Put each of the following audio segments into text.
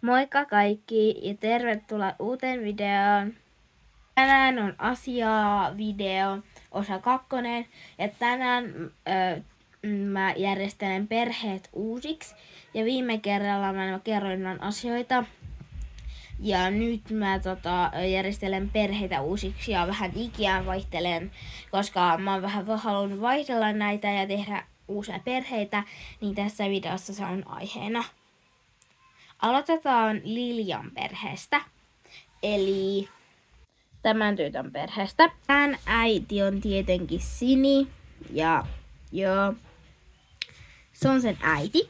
Moikka kaikki ja tervetuloa uuteen videoon. Tänään on asiaa-video osa 2 ja tänään mä järjestelen perheet uusiksi. Ja viime kerralla mä kerroin noin asioita. Ja nyt mä järjestelen perheitä uusiksi ja vähän ikiään vaihtelen, koska mä oon vähän halunnut vaihdella näitä ja tehdä uusia perheitä, niin tässä videossa se on aiheena. Aloitetaan Liljan perheestä, eli tämän tytön perheestä. Tämän äiti on tietenkin Sini, ja joo, se on sen äiti,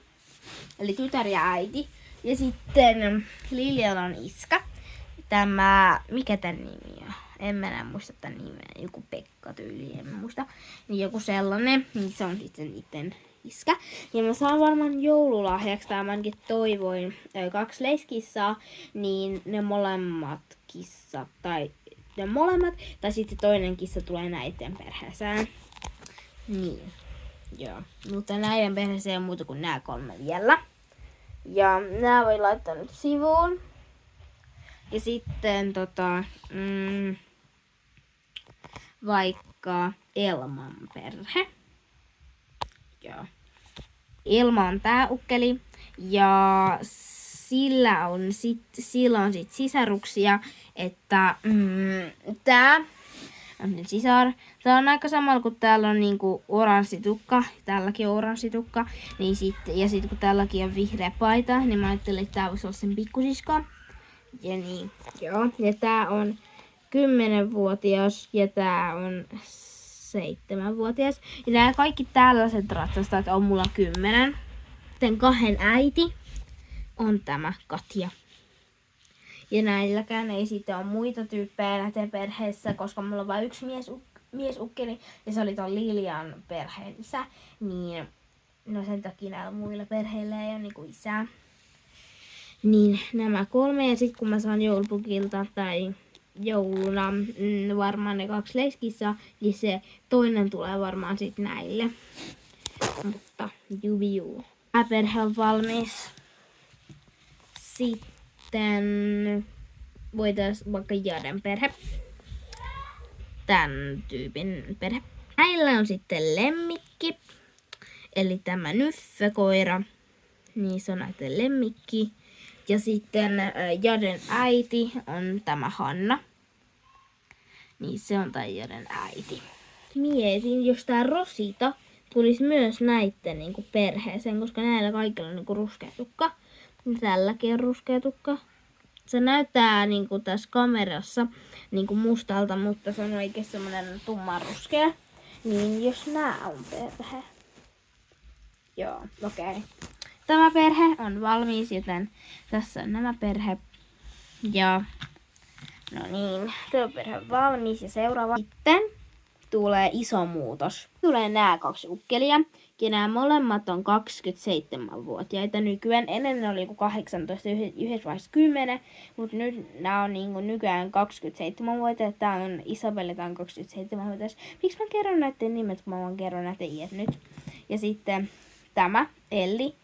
eli tytär ja äiti. Ja sitten Liljalla on iskä. Mikä tän nimi on? En mä enää muista tän nimeä, joku Pekka tyyli, en muista. Niin joku sellainen, niin se on sitten niiden iskä. Ja mä saan varmaan joululahjaksi, tai mä ainakin toivoin, 2 leiskissaa, niin ne molemmat, tai sitten toinen kissa tulee näiden perheeseen. Niin, joo. Mutta näiden perheeseen ei ole muuta kuin nämä 3 vielä. Ja nää voi laittaa nyt sivuun. Ja sitten vaikka Elman perhe. Joo. Elma on tää ukkeli ja sillä on sit sisaruksia, että tää on sisar. Tää on aika samalla kuin täällä on niinku oranssi tukka, täälläkin on oranssi tukka, niin ja sitten kun täälläkin on vihreä paita, niin mä ajattelin, että tää voisi olla sen pikkusisko. Ja niin, joo. Ja tää on 10-vuotias ja tää on 7-vuotias. Ja nämä kaikki tällaiset ratsastajat on mulla 10. Sitten 2 äiti on tämä Katja. Ja näilläkään ei sitten ole muita tyyppejä näiden perheessä, koska mulla on vain yksi miesukkeli ja se oli ton Liljan perheensä. Niin, no sen takia näillä muilla perheillä ei ole niinku isää. Niin nämä 3 ja sitten kun mä saan joulupukilta tai jouluna varmaan ne 2 leiskissaa, niin se toinen tulee varmaan sitten näille. Mutta jubiuu. Tämä perhe on valmis. Sitten voitaisiin vaikka Jaden perhe. Tän tyypin perhe. Näillä on sitten lemmikki. Eli tämä Nyffö-koira. Niin se on näiden lemmikki. Ja sitten Jaden äiti on tämä Hanna. Niin se on tämä Jaden äiti. Mietin, jos tää Rosita tulisi myös näitten niinku perheeseen, koska näillä kaikilla on niinku ruskea tukka. Tälläkin on ruskea tukka. Se näyttää niinku tässä kamerassa niinku mustalta, mutta se on oikein semmonen tummanruskea. Niin jos nää on perhe. Joo, okei. Okay. Tämä perhe on valmis, joten tässä on nämä perhe. Ja no niin, tämä perhe on valmis ja seuraava. Sitten tulee iso muutos. Tulee nämä 2 ukkelia. Ja nämä molemmat on 27-vuotiaita nykyään. Ennen ne oli 18, yhdessä vaiheessa 10, mutta nyt nämä on niinku nykyään 27-vuotiaita. Tämä on Isabelle, tämä on 27-vuotias. Miksi mä kerron näiden nimet, kun mä vaan kerron näiden iät nyt. Ja sitten tämä Elli,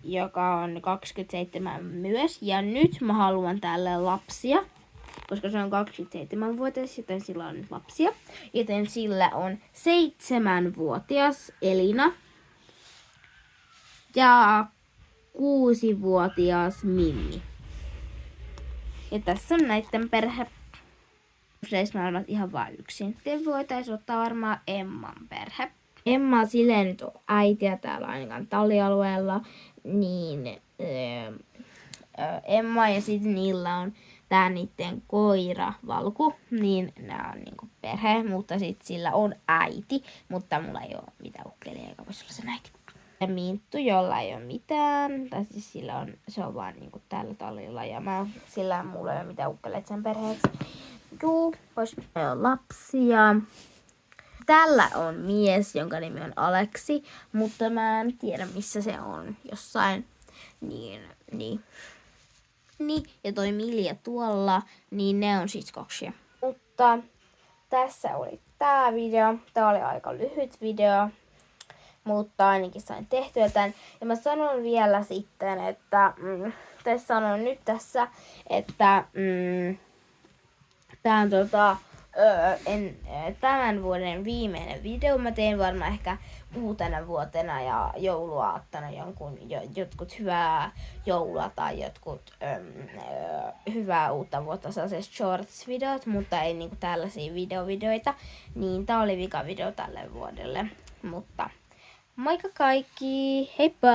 joka on 27 myös. Ja nyt mä haluan tälle lapsia, koska se on 27-vuotias, joten sillä on nyt lapsia. Joten sillä on 7-vuotias Elina ja 6-vuotias Mimmi. Ja tässä on näiden perhe. Useissa maailmat ihan vain yksin. Sitten voitaisiin ottaa varmaan Emman perhe. Emma silleen nyt on äitiä täällä ainakaan tallialueella, niin Emma ja sitten niillä on tää niiden koira Valku, niin nää on niinku perhe, mutta sitten sillä on äiti, mutta mulla ei ole mitään ukkelia, eikä voisi olla sen äiti. Ja Minttu, jolla ei ole mitään, tai siis se on vaan niinku täällä tallilla ja sillä mulla ei ole mitään ukkeleita sen perheeksi. Juu, vois lapsia. Tällä on mies, jonka nimi on Aleksi, mutta mä en tiedä missä se on. Jossain. Niin. Ja toi Milja tuolla, niin ne on siskoksia. Mutta tässä oli tää video. Tää oli aika lyhyt video. Mutta ainakin sain tehtyä tän. Ja mä sanon vielä sitten, että sanon nyt tässä, että tää on tämän vuoden viimeinen video. Mä teen varmaan ehkä uutena vuotena ja jouluaattona jotkut hyvää joulua tai jotkut hyvää uutta vuotta sellaiset shorts-videot, mutta ei niinku tällaisia videoita. Niin tää oli vika video tälle vuodelle. Mutta moikka kaikki, heippa!